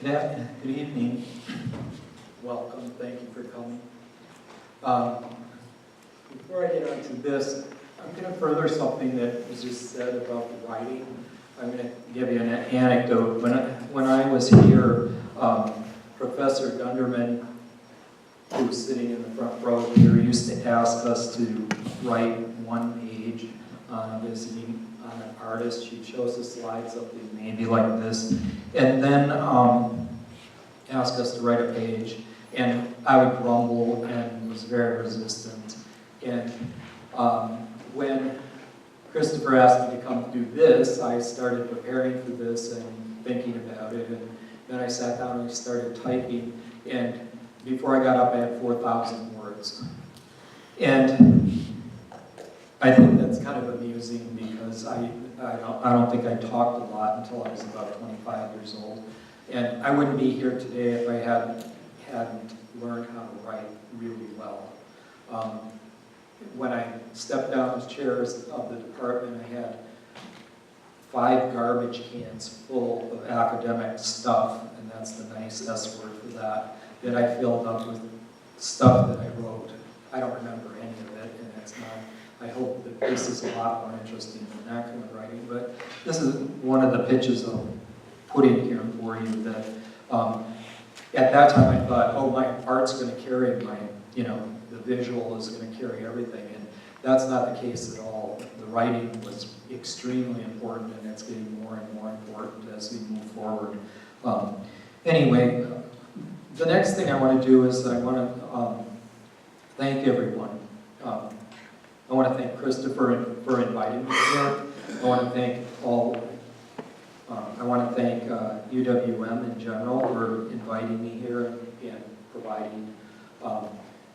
Good evening. Welcome. Thank you for coming. Before I get on to this, I'm going to further something that was just said about the writing. I'm going to give you an anecdote. When I was here, Professor Gunderman, who was sitting in the front row here, used to ask us to write one page on visiting on an artist. She'd show us the slides, something maybe like this, and then ask us to write a page. And I would grumble and was very resistant. And when Christopher asked me to come do this, I started preparing for this and thinking about it. And then I sat down and started typing. And before I got up, I had 4,000 words. And I think that's kind of amusing because I don't think I talked a lot until I was about 25 years old. And I wouldn't be here today if I hadn't learned how to write really well. When I stepped down as chair of the department, I had 5 garbage cans full of academic stuff, and that's the nice S word for that I filled up with stuff that I wrote. I don't remember any of it, and it's not. I hope that this is a lot more interesting than that kind of writing, but this is one of the pitches I'll put in here for you that at that time I thought, oh, my art's going to carry my, the visual is going to carry everything, and that's not the case at all. The writing was extremely important, and it's getting more and more important as we move forward. Anyway, the next thing I want to do is I want to thank everyone. I want to thank Christopher for inviting me here. I want to thank UWM in general for inviting me here and providing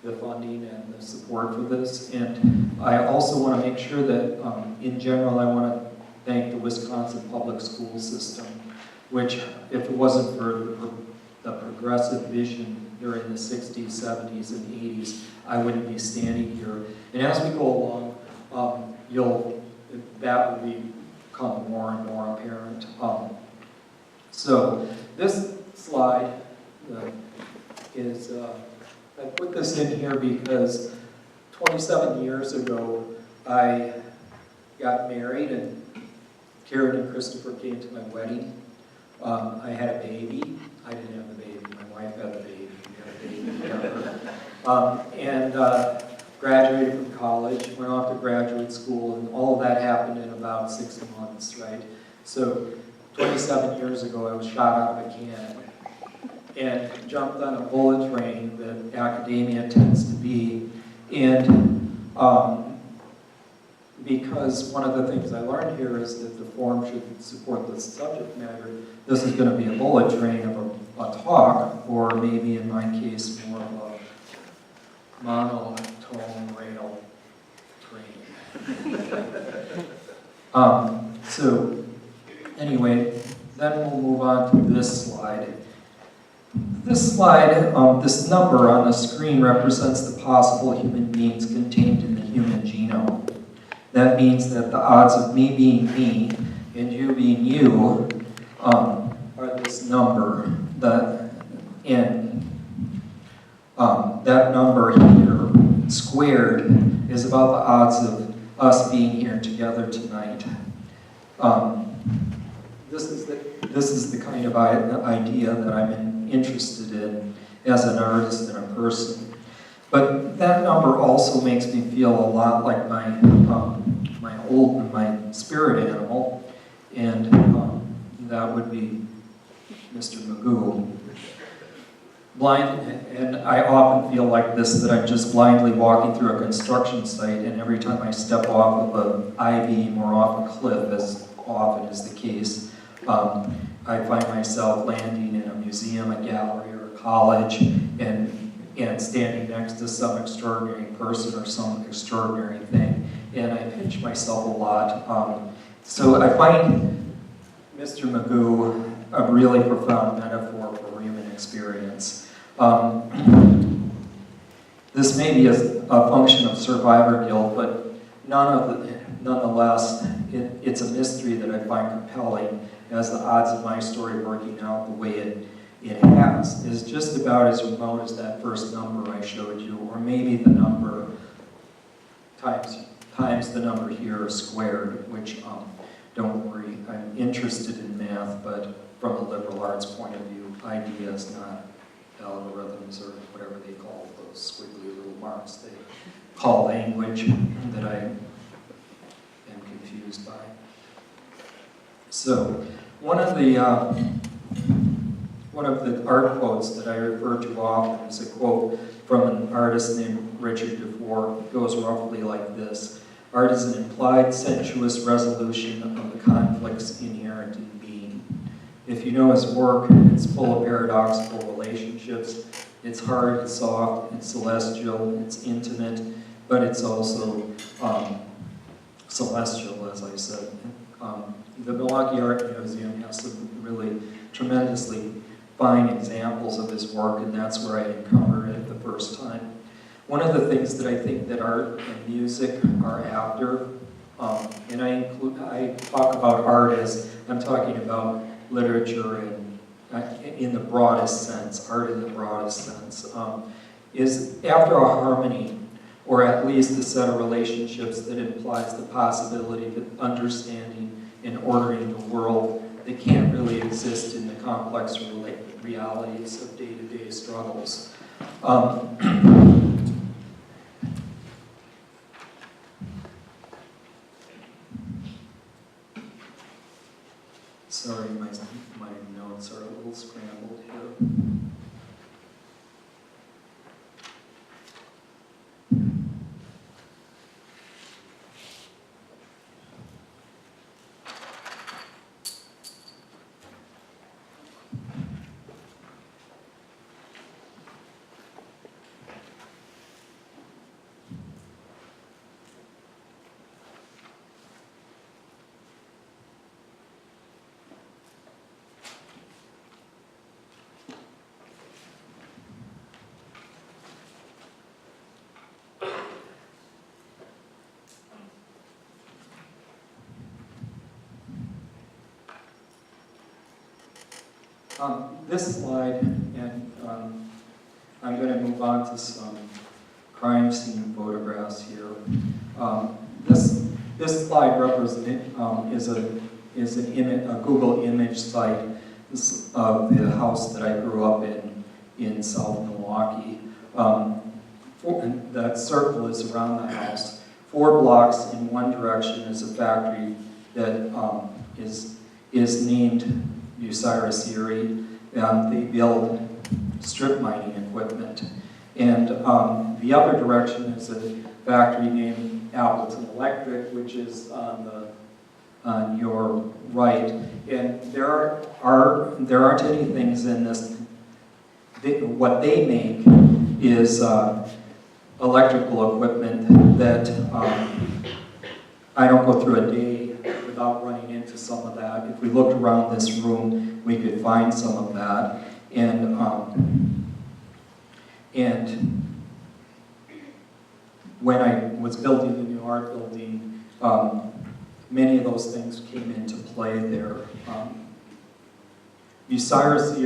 the funding and the support for this. And I also want to make sure that, in general, I want to thank the Wisconsin public school system, which, if it wasn't for the progressive vision during the 60s, 70s, and 80s, I wouldn't be standing here. And as we go along, that will become more and more apparent. So this slide is, I put this in here because 27 years ago, I got married, and Karen and Christopher came to my wedding. I had a baby. I didn't have the baby. My wife had the baby. We had a baby together. And graduated from college, went off to graduate school, and all of that happened in about 6 months, right? So 27 years ago, I was shot out of a cannon and jumped on a bullet train that academia tends to be. And because one of the things I learned here is that the form should support the subject matter, this is going to be a bullet train of a talk, or maybe in my case, more of a monotone rail train. So anyway, then we'll move on to this slide. This slide, this number on the screen represents the possible human beings contained in the human genome. That means that the odds of me being me and you being you are this number. That number here, squared, is about the odds of us being here together tonight. This is the kind of idea that I'm interested in as an artist and a person. But that number also makes me feel a lot like my spirit animal, and that would be Mr. Magoo. And I often feel like this, that I'm just blindly walking through a construction site, and every time I step off of an I-beam or off a cliff, as often is the case, I find myself landing in a museum, a gallery, or a college, and standing next to some extraordinary person or some extraordinary thing, and I pinch myself a lot. So I find Mr. Magoo a really profound metaphor for human experience. This may be a function of survivor guilt, but nonetheless, it's a mystery that I find compelling, as the odds of my story working out the way it has is just about as remote as that first number I showed you, or maybe the number times the number here squared, which, don't worry, I'm interested in math, but from a liberal arts point of view, ideas, not algorithms or whatever they call those squiggly little marks they call language that I am confused by. So one of the art quotes that I refer to often is a quote from an artist named Richard Dufour. It goes roughly like this: "Art is an implied, sensuous resolution of the conflicts inherent in being." If you know his work, it's full of paradoxical relationships. It's hard, it's soft, it's celestial, it's intimate, but it's also celestial, as I said. The Milwaukee Art Museum has some really tremendously fine examples of his work, and that's where I encountered it the first time. One of the things that I think that art and music are after, and I talk about art as I'm talking about literature and in the broadest sense, art in the broadest sense, is after a harmony, or at least a set of relationships that implies the possibility of understanding and ordering the world that can't really exist in the complex realities of day-to-day struggles. Sorry, my notes are a little scrambled here. This slide, and I'm going to move on to some crime scene photographs here. This slide is a Google image site of the house that I grew up in South Milwaukee. That circle is around the house. 4 blocks in one direction is a factory that is named Bucyrus. They build strip mining equipment. And the other direction is a factory named Appleton Electric, which is on your right. And there aren't any things in this. What they make is electrical equipment that I don't go through a day without running into some of that. If we looked around this room, we could find some of that. And when I was building the new art building, many of those things came into play there. Bucyrus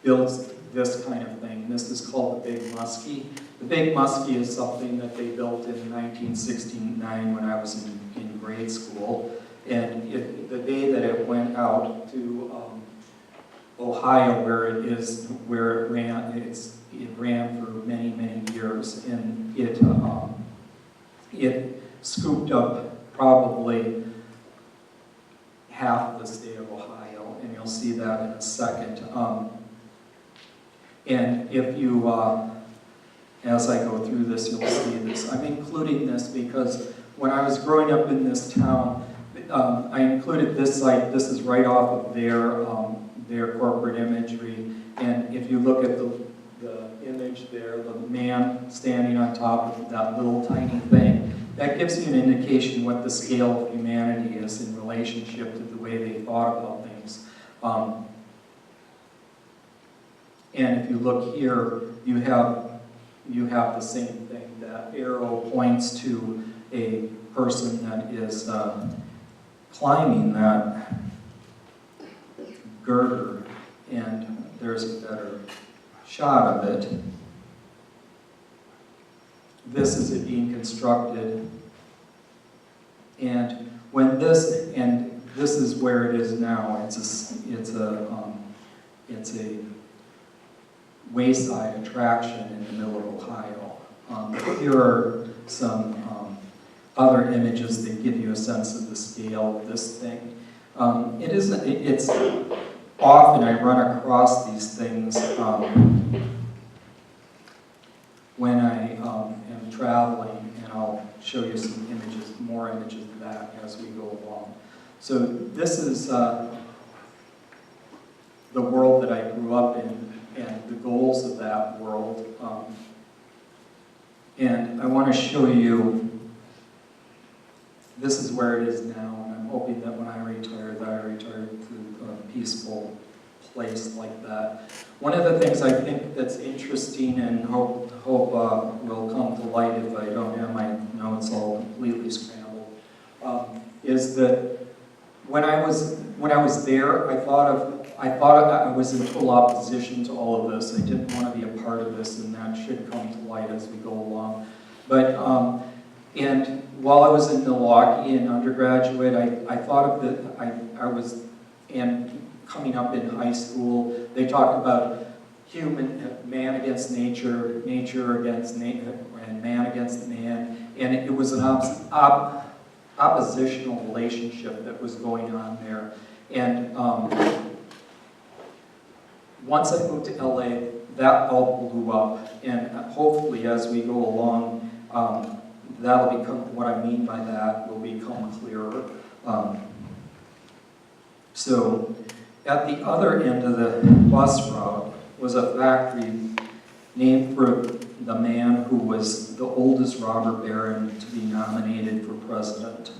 builds this kind of thing. This is called the Big Muskie. The Big Muskie is something that they built in 1969 when I was in grade school. And the day that it went out to Ohio, where it ran for many, many years, and it scooped up probably half of the state of Ohio, and you'll see that in a second. And if you, as I go through this, you'll see this. I'm including this because when I was growing up in this town, I included this site. This is right off of their corporate imagery. And if you look at the image there, the man standing on top of that little tiny thing, that gives you an indication what the scale of humanity is in relationship to the way they thought about things. And if you look here, you have the same thing. That arrow points to a person that is climbing that girder, and there's a better shot of it. This is it being constructed, and when this is where it is now. It's a wayside attraction in the middle of Ohio. Here are some other images that give you a sense of the scale of this thing. It's often I run across these things when I am traveling, and I'll show you some images, more images of that as we go along. So this is the world that I grew up in and the goals of that world. And I want to show you, this is where it is now, and I'm hoping that when I retire, that I retire to a peaceful place like that. One of the things I think that's interesting and hope will come to light if I don't have my notes all completely scrambled, is that when I was there, I thought I was in total opposition to all of this. I didn't want to be a part of this, and that should come to light as we go along. But and while I was in Milwaukee in undergraduate, I thought of I was, and coming up in high school, they talked about man against nature, nature against nature, and man against man, and it was an oppositional relationship that was going on there. And once I moved to LA, that all blew up, and hopefully as we go along, that'll become, what I mean by that will become clearer. So at the other end of the bus route was a factory named for the man who was the oldest robber baron to be nominated for president,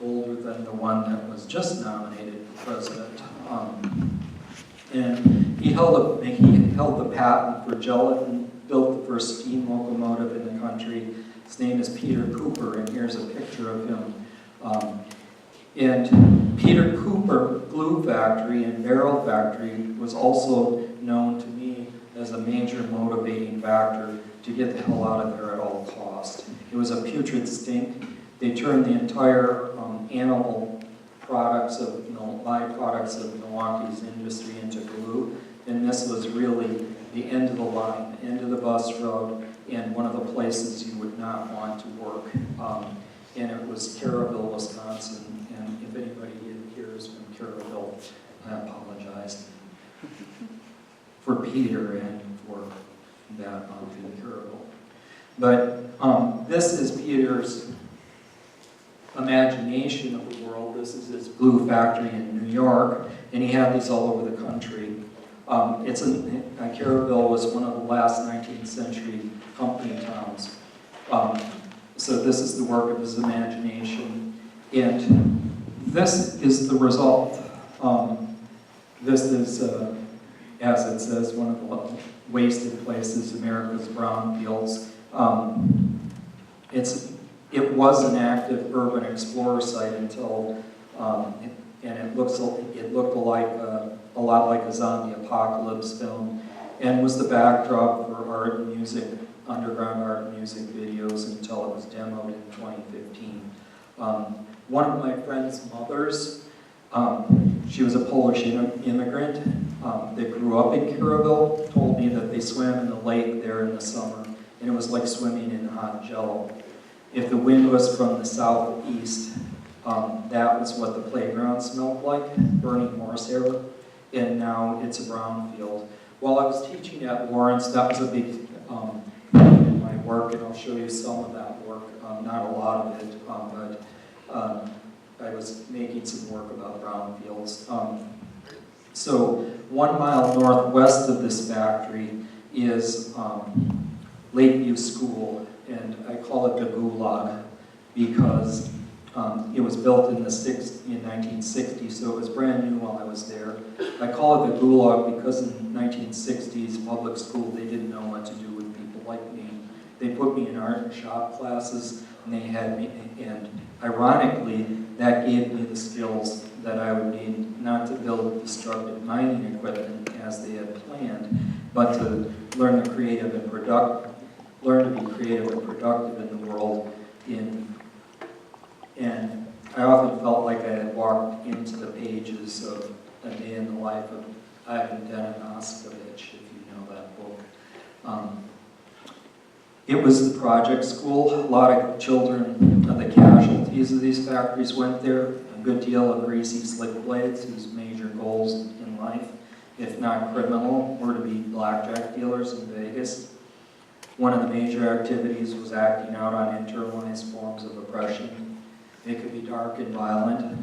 older than the one that was just nominated for president. And he held the patent for gelatin, built the first steam locomotive in the country. His name is Peter Cooper, and here's a picture of him. And Peter Cooper glue factory and barrel factory was also known to me as a major motivating factor to get the hell out of there at all costs. It was a putrid stink. They turned the entire animal products of, byproducts of Milwaukee's industry into glue, and this was really the end of the line, the end of the bus road, and one of the places you would not want to work. And it was Caryville, Wisconsin, and if anybody here is from Caryville, I apologize for Peter and for that in Caryville. But this is Peter's imagination of the world. This is his glue factory in New York, and he had these all over the country. Caryville was one of the last 19th century company towns. So this is the work of his imagination, and this is the result. This is, as it says, one of the wasted places, America's brownfields. It was an active urban explorer site until, and it looked a lot like a zombie apocalypse film, and was the backdrop for art and music, underground art and music videos until it was demoed in 2015. One of my friend's mothers, she was a Polish immigrant that grew up in Caryville, told me that they swam in the lake there in the summer, and it was like swimming in hot jello. If the wind was from the southeast, that was what the playground smelled like, burning horsehair, and now it's a brownfield. While I was teaching at Lawrence, that was a big in my work, and I'll show you some of that work, not a lot of it, but I was making some work about brownfields. So 1 mile northwest of this factory is Lakeview School, and I call it the Gulag because it was built in 1960, so it was brand new while I was there. I call it the Gulag because in the 1960s public school, they didn't know what to do with people like me, they put me in art and shop classes, and they had me, and ironically, that gave me the skills that I would need not to build destructive mining equipment as they had planned, but to learn to be creative and productive in the world. And I often felt like I had walked into the pages of A Day in the Life of Ivan Deninoskovich, if you know that book. It was the project school. A lot of children, the casualties of these factories went there. A good deal of greasy slick blades whose major goals in life, if not criminal, were to be blackjack dealers in Vegas. One of the major activities was acting out on internalized forms of oppression. It could be dark and violent.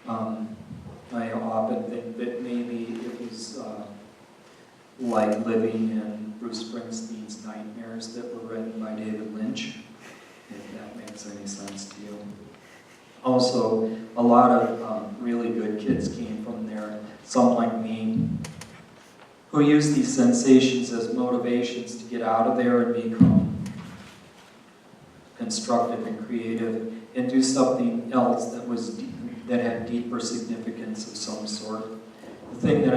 I often think that maybe it was like living in Bruce Springsteen's Nightmares that were written by David Lynch, if that makes any sense to you. Also, a lot of really good kids came from there, some like me, who used these sensations as motivations to get out of there and become constructive and creative and do something else that had deeper significance of some sort. The thing that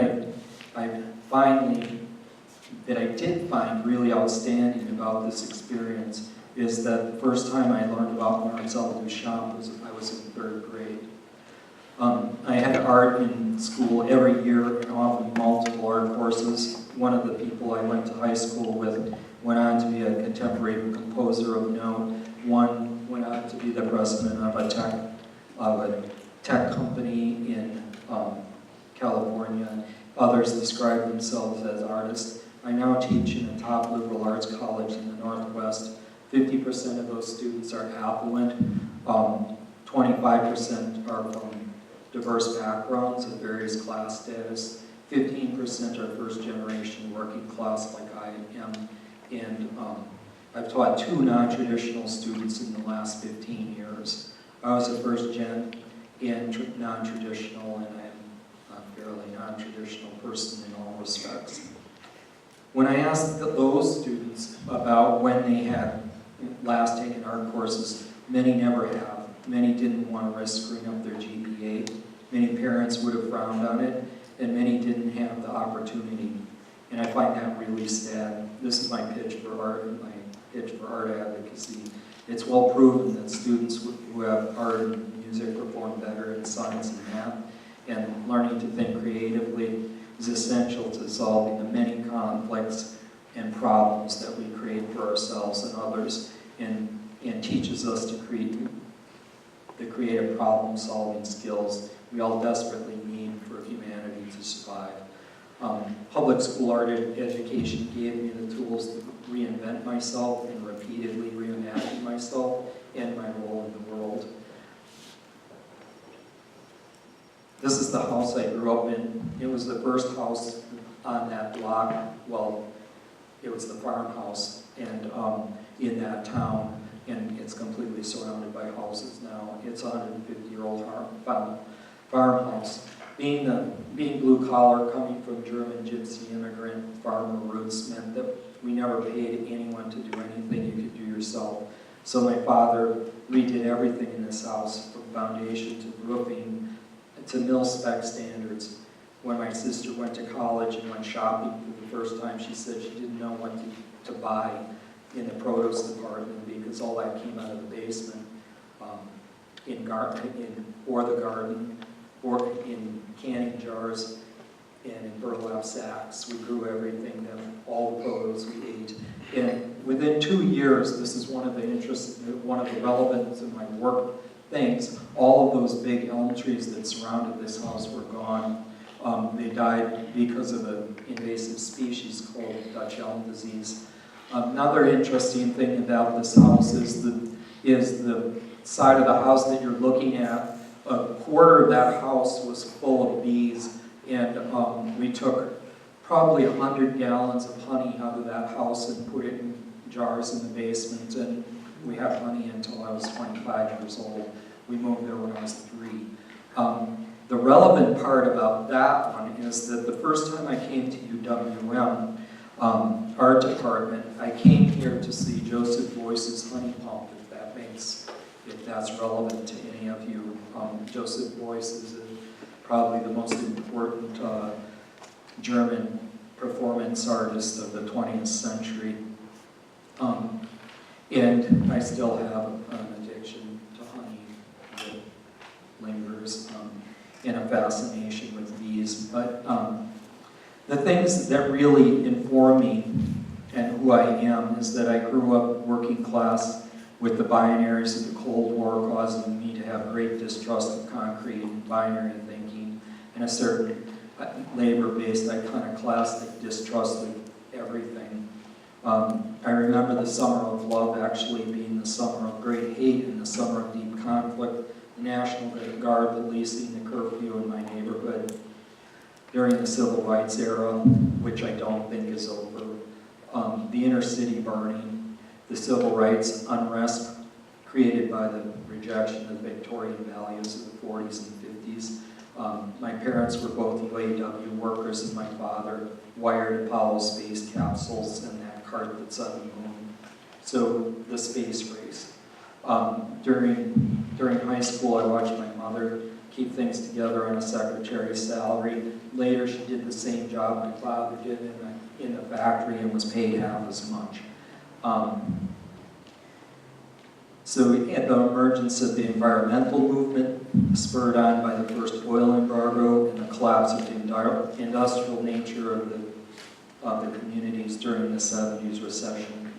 I did find really outstanding about this experience is that the first time I learned about Marcel Duchamp I was in 3rd grade. I had art in school every year and often multiple art courses. One of the people I went to high school with went on to be a contemporary composer of note. One went on to be the president of a tech company in California. Others describe themselves as artists. I now teach in a top liberal arts college in the Northwest. 50% of those students are affluent. 25% are from diverse backgrounds of various class status. 15% are first generation working class like I am. And I've taught 2 non-traditional students in the last 15 years. I was a first gen and non-traditional, and I'm a fairly non-traditional person in all respects. When I asked those students about when they had last taken art courses, many never have. Many didn't want to risk screwing up their GPA. Many parents would have frowned on it, and many didn't have the opportunity. And I find that really sad. This is my pitch for art and my pitch for art advocacy. It's well proven that students who have art and music perform better in science and math, and learning to think creatively is essential to solving the many conflicts and problems that we create for ourselves and others, and teaches us to create the creative problem-solving skills we all desperately need for humanity to survive. Public school art education gave me the tools to reinvent myself and repeatedly reimagine myself and my role in the world. This is the house I grew up in. It was the first house on that block. Well, it was the farmhouse and in that town, and it's completely surrounded by houses now. It's a 150-year-old farmhouse. Being blue collar, coming from German gypsy immigrant farmer roots, meant that we never paid anyone to do anything you could do yourself. So my father redid everything in this house, from foundation to roofing to mil-spec standards. When my sister went to college and went shopping for the first time, she said she didn't know what to buy in the produce department because all that came out of the basement, the garden, or in canning jars and in burlap sacks. We grew everything, all the produce we ate. And within 2 years, this is one of the relevance of my work things, all of those big elm trees that surrounded this house were gone. They died because of an invasive species called Dutch elm disease. Another interesting thing about this house is the side of the house that you're looking at. A quarter of that house was full of bees, and we took probably 100 gallons of honey out of that house and put it in jars in the basement, and we had honey until I was 25 years old. We moved there when I was 3. The relevant part about that one is that the first time I came to UWM, art department. I came here to see Joseph Beuys's Honey Pump, if that's relevant to any of you. Joseph Beuys is probably the most important German performance artist of the 20th century. And I still have an addiction to honey that lingers, and a fascination with bees. But the things that really inform me and who I am is that I grew up working class with the binaries of the Cold War causing me to have great distrust of concrete and binary thinking, and a certain labor-based iconoclastic distrust of everything. I remember the summer of love actually being the summer of great hate and the summer of deep conflict, the National Guard policing the curfew in my neighborhood during the Civil Rights era, which I don't think is over, the inner city burning, the civil rights unrest created by the rejection of Victorian values of the 40s and 50s. My parents were both UAW workers, and my father wired Apollo space capsules and that cart that's on the moon. So the space race. During high school, I watched my mother keep things together on a secretary's salary. Later, she did the same job my father did in the factory and was paid half as much. So at the emergence of the environmental movement, spurred on by the first oil embargo and the collapse of the industrial nature of the communities during the 70s recession,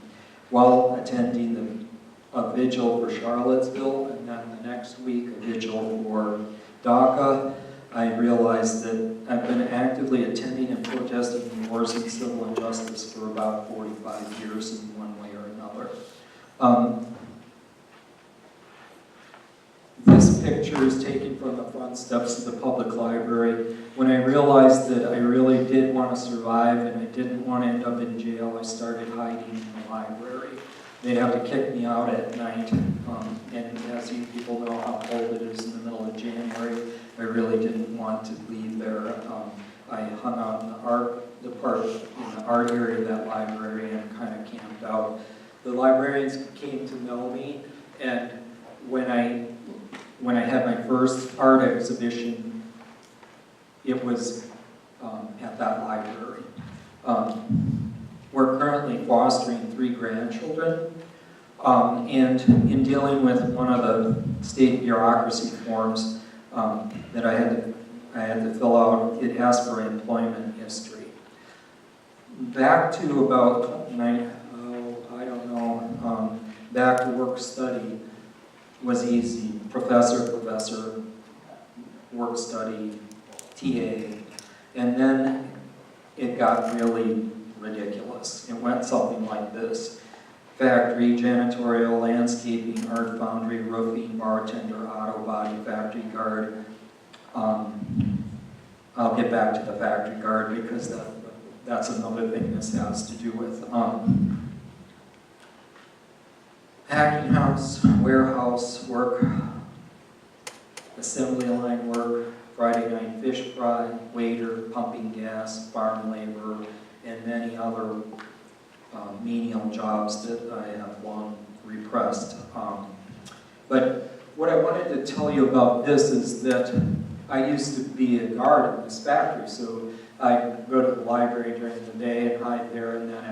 while attending a vigil for Charlottesville, and then the next week a vigil for DACA, I realized that I've been actively attending and protesting the wars and civil injustice for about 45 years in one way or another. This picture is taken from the front steps of the public library. When I realized that I really did want to survive and I didn't want to end up in jail, I started hiding in the library. They'd have to kick me out at night, and as you people know how cold it is in the middle of January, I really didn't want to leave there. I hung out in the art department, in the art area of that library, and kind of camped out. The librarians came to know me, and when I had my first art exhibition, it was at that library. We're currently fostering 3 grandchildren, and in dealing with one of the state bureaucracy forms that I had to fill out, it asked for employment history. Back to about back to work study was easy. Professor, work study, TA, and then it got really ridiculous. It went something like this: factory, janitorial, landscaping, art foundry, roofing, bartender, auto body, factory guard. I'll get back to the factory guard because that's another thing this has to do with. Packing house, warehouse work, assembly line work, Friday night fish fry, waiter, pumping gas, farm labor, and many other menial jobs that I have long repressed. But what I wanted to tell you about this is that I used to be a guard in this factory, so I'd go to the library during the day and hide there, and then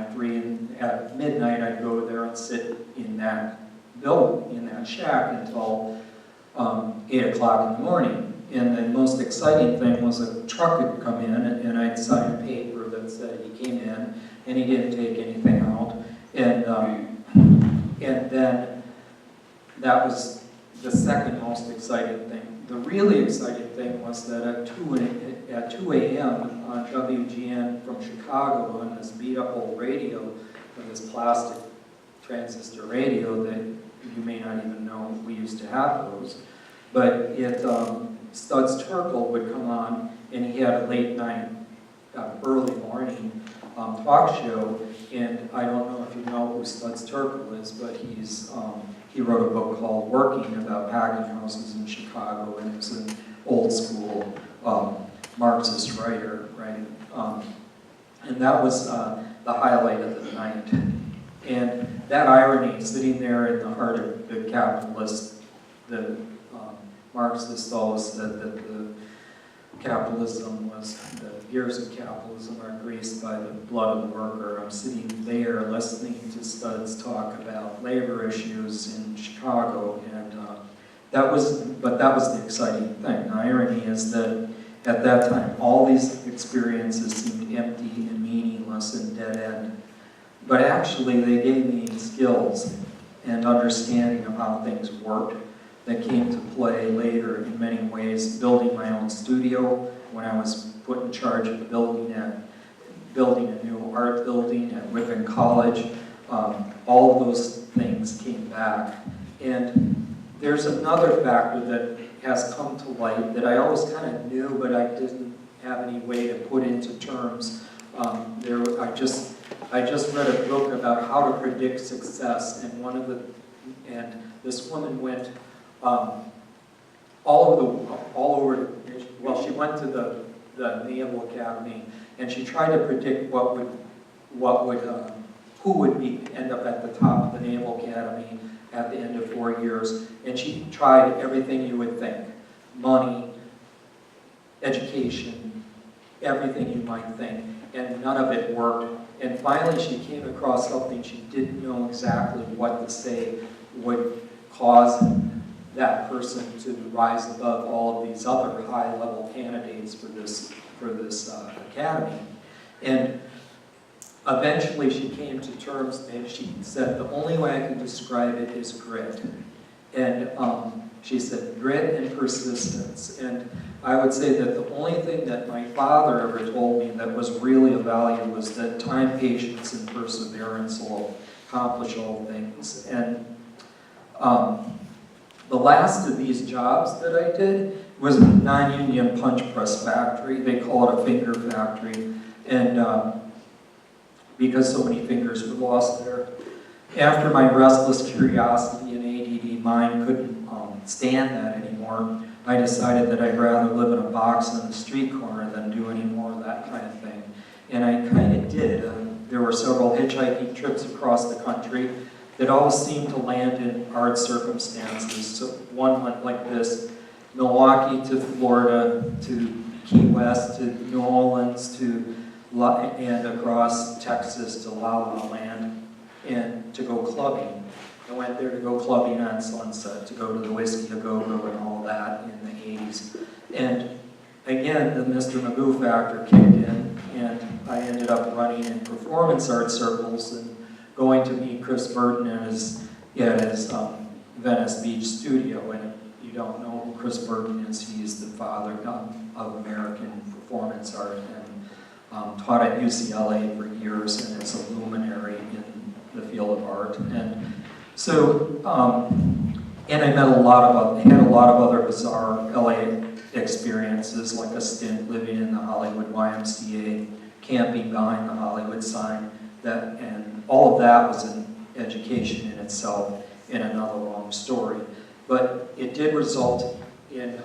at midnight I'd go there and sit in that building, in that shack until 8 o'clock in the morning. And the most exciting thing was a truck would come in, and I'd sign a paper that said he came in and he didn't take anything out. And then that was the second most exciting thing. The really exciting thing was that at 2 a.m. on WGN from Chicago on this beat-up old radio, with this plastic transistor radio that you may not even know we used to have those, but Studs Terkel would come on, and he had a late night, early morning talk show, and I don't know if you know who Studs Terkel is, but he wrote a book called Working about packing houses in Chicago, and it's an old school Marxist writer, right? And that was the the highlight of the night. And that irony, sitting there in the heart of the capitalist, the Marxists always said that the gears of capitalism are greased by the blood of the worker. I'm sitting there listening to studs talk about labor issues in Chicago, and that was the exciting thing. The irony is that at that time, all these experiences seemed empty and meaningless and dead end. But actually, they gave me skills and understanding of how things worked that came to play later in many ways, building my own studio when I was put in charge of building a new art building at Whitman College. All of those things came back. And there's another factor that has come to light that I always kind of knew, but I didn't have any way to put into terms. I just read a book about how to predict success, and this woman went she went to the Naval Academy, and she tried to predict who would end up at the top of the Naval Academy at the end of 4 years. And she tried everything you would think: money, education, everything you might think, and none of it worked. And finally she came across something she didn't know exactly what to say would cause that person to rise above all of these other high-level candidates for this academy. And eventually she came to terms, and she said, the only way I can describe it is grit. And she said, grit and persistence. And I would say that the only thing that my father ever told me that was really a value was that time, patience, and perseverance will accomplish all things. And the last of these jobs that I did was a non-union punch press factory. They call it a finger factory. And because so many fingers were lost there. After my restless curiosity and ADD mind couldn't stand that anymore, I decided that I'd rather live in a box on the street corner than do any more of that kind of thing. And I kind of did. There were several hitchhiking trips across the country that all seemed to land in hard circumstances. So one went like this: Milwaukee to Florida, to Key West, to New Orleans, and across Texas to La La Land, and to go clubbing. I went there to go clubbing on Sunset, to go to the Whiskey A Go-Go and all that in the 80s. And again, the Mr. Magoo factor kicked in, and I ended up running in performance art circles and going to meet Chris Burton at his Venice Beach studio. And if you don't know who Chris Burton is, he's the father of American performance art, and taught at UCLA for years, and is a luminary in the field of art. And so, and I had a lot of other bizarre LA experiences, like a stint living in the Hollywood YMCA, camping behind the Hollywood sign, and all of that was an education in itself, in another long story. But it did result in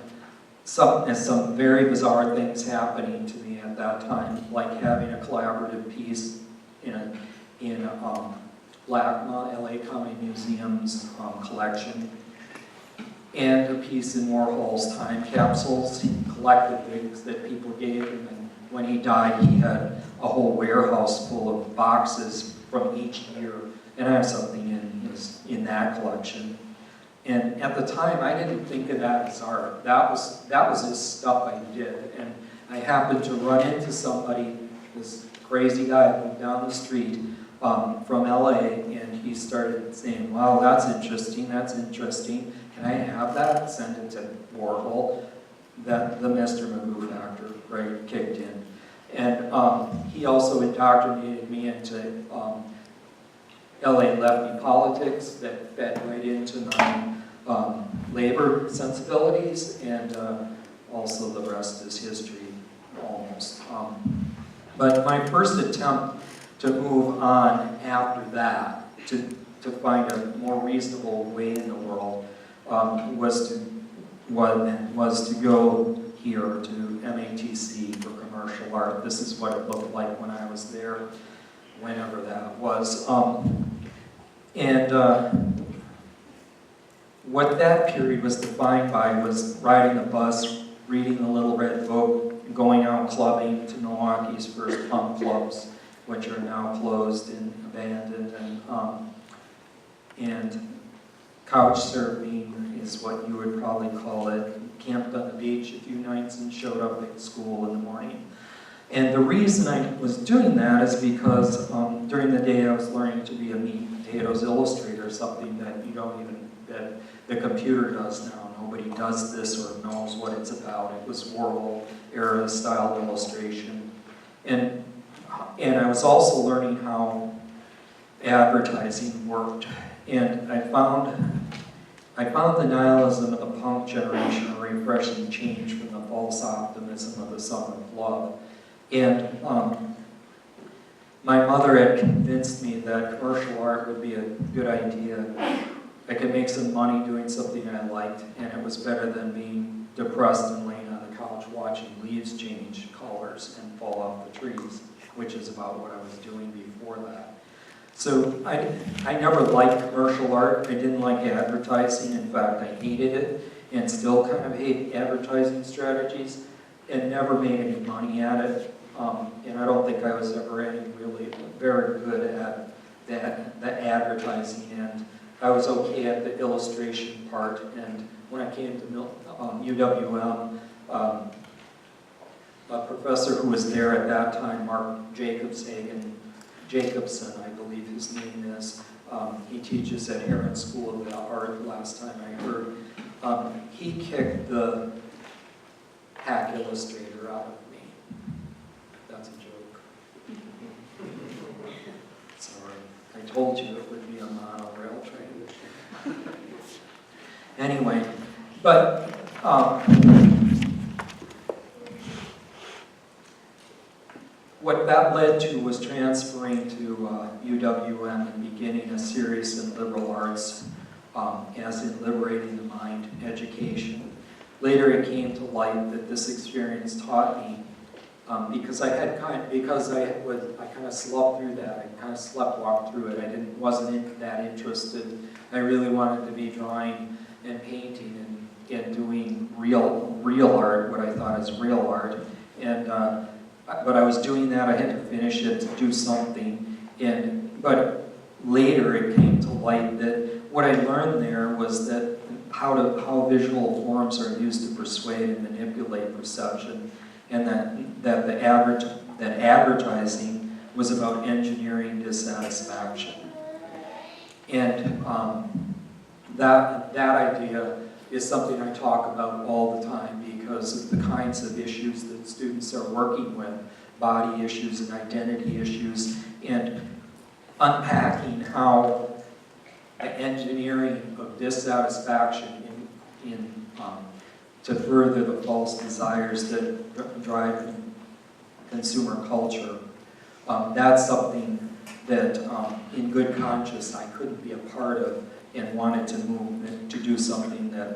some very bizarre things happening to me at that time, like having a collaborative piece in LACMA, LA County Museum's collection, and a piece in Warhol's time capsules. He collected things that people gave him, and when he died, he had a whole warehouse full of boxes from each year, and I have something in that collection. And at the time, I didn't think of that as art. That was just stuff I did. And I happened to run into somebody, this crazy guy moved down the street from LA, and he started saying, wow, that's interesting. Can I have that? Send it to Warhol. That the Mr. Magoo factor, right, kicked in. And he also indoctrinated me into LA lefty politics that fed right into my labor sensibilities, and also the rest is history, almost. But my first attempt to move on after that, to find a more reasonable way in the world, was to go here to MATC for commercial art. This is what it looked like when I was there. whenever that was. What that period was defined by was riding the bus, reading the Little Red Book, going out clubbing to Milwaukee's first punk clubs, which are now closed and abandoned, and couch surfing is what you would probably call it. Camped on the beach a few nights and showed up at school in the morning. And the reason I was doing that is because during the day I was learning to be a meat and potatoes illustrator, something that that the computer does now. Nobody does this or knows what it's about. It was Warhol era style illustration. And I was also learning how advertising worked. And I found the nihilism of the punk generation a refreshing change from the false optimism of the summer of love. And my mother had convinced me that commercial art would be a good idea. I could make some money doing something I liked, and it was better than being depressed and laying on the couch watching leaves change colors and fall off the trees, which is about what I was doing before that. So I never liked commercial art. I didn't like advertising. In fact, I hated it and still kind of hate advertising strategies and never made any money at it. And I don't think I was ever really very good at the advertising end. I was okay at the illustration part, and when I came to UWM, a professor who was there at that time, Mark Jacobson, I believe his name is, he teaches at Heron School of the Art, last time I heard. He kicked the hack illustrator out of me. That's a joke. Sorry, I told you it would be a monorail train. Anyway, but what that led to was transferring to UWM and beginning a series in liberal arts, as in liberating the mind education. Later it came to light that this experience taught me, because I kind of slept through that. I kind of sleptwalked through it. I wasn't that interested. I really wanted to be drawing and painting and doing real art, what I thought is real art. And but I was doing that. I had to finish it to do something. But later it came to light that what I learned there was that how visual forms are used to persuade and manipulate perception, and that advertising was about engineering dissatisfaction. And that idea is something I talk about all the time because of the kinds of issues that students are working with, body issues and identity issues, and unpacking how the engineering of dissatisfaction to further the false desires that drive consumer culture. That's something that, in good conscience, I couldn't be a part of and wanted to move to do something that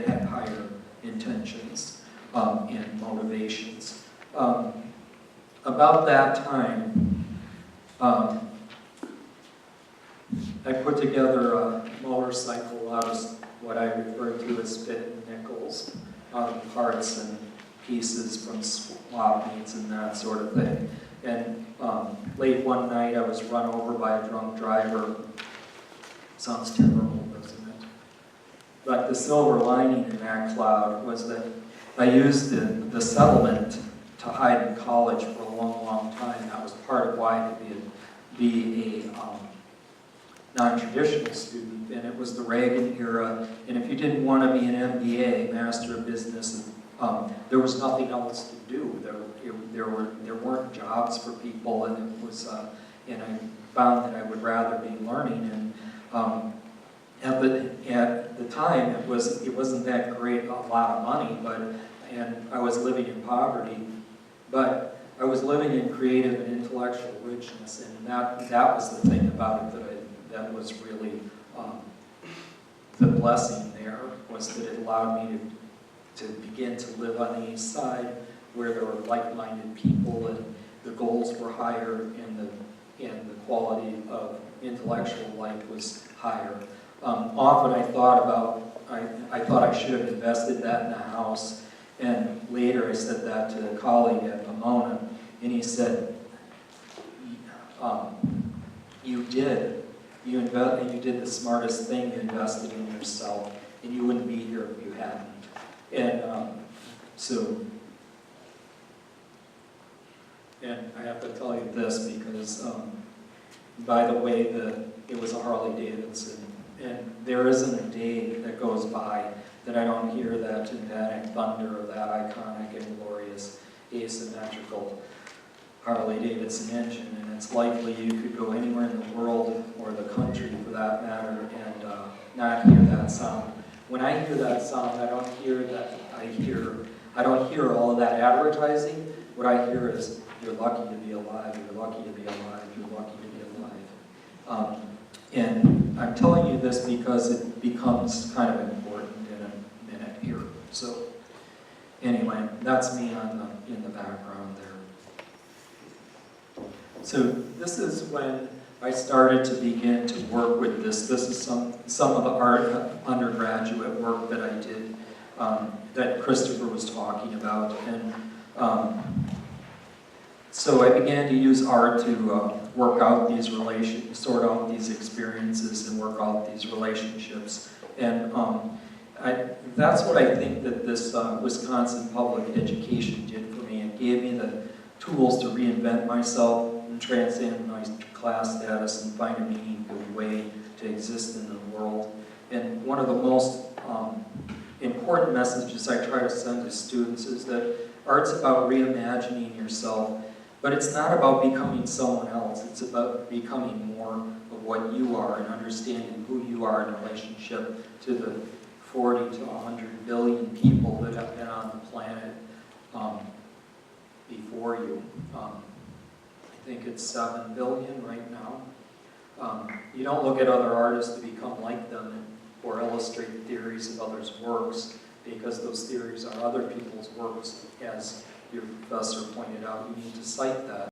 had higher intentions and motivations. About that time, I put together a motorcycle out of what I refer to as spit and nickels, parts and pieces from swap meets and that sort of thing. And late one night I was run over by a drunk driver. Sounds terrible, doesn't it? But the silver lining in that cloud was that I used the settlement to hide in college for a long, long time. That was part of why I could be a non-traditional student, and it was the Reagan era. And if you didn't want to be an MBA, Master of Business, there was nothing else to do. There weren't jobs for people, and it was, and I found that I would rather be learning. And at the time, it wasn't that great, a lot of money, and I was living in poverty, but I was living in creative and intellectual richness, and that was the thing about it that was really the blessing there, was that it allowed me to begin to live on the East Side, where there were like-minded people, and the goals were higher, and and the quality of intellectual life was higher. Often I thought I should have invested that in a house, and later I said that to a colleague at Pomona, and he said, you did the smartest thing, you invested in yourself, and you wouldn't be here if you hadn't. And I have to tell you this because, by the way, it was a Harley Davidson, and there isn't a day that goes by that I don't hear that tympanic thunder of that iconic and glorious asymmetrical Harley Davidson engine, and it's likely you could go anywhere in the world, or the country for that matter, and not hear that sound. When I hear that sound, I don't hear all of that advertising. What I hear is, you're lucky to be alive, you're lucky to be alive, you're lucky to be alive. And I'm telling you this because it becomes kind of important in a minute here. So anyway, that's me in the background there. So this is when I started to begin to work with this. This is some of the art undergraduate work that I did, that Christopher was talking about. And so I began to use art to work out these relations, sort out these experiences, and work out these relationships. And that's what I think that this Wisconsin public education did for me. It gave me the tools to reinvent myself and transcend my class status and find a meaningful way to exist in the world. And one of the most important messages I try to send to students is that art's about reimagining yourself, but it's not about becoming someone else. It's about becoming more of what you are and understanding who you are in relationship to the 40 to 100 billion people that have been on the planet before you. I think it's 7 billion right now. You don't look at other artists to become like them or illustrate theories of others' works, because those theories are other people's works. As your professor pointed out, you need to cite that.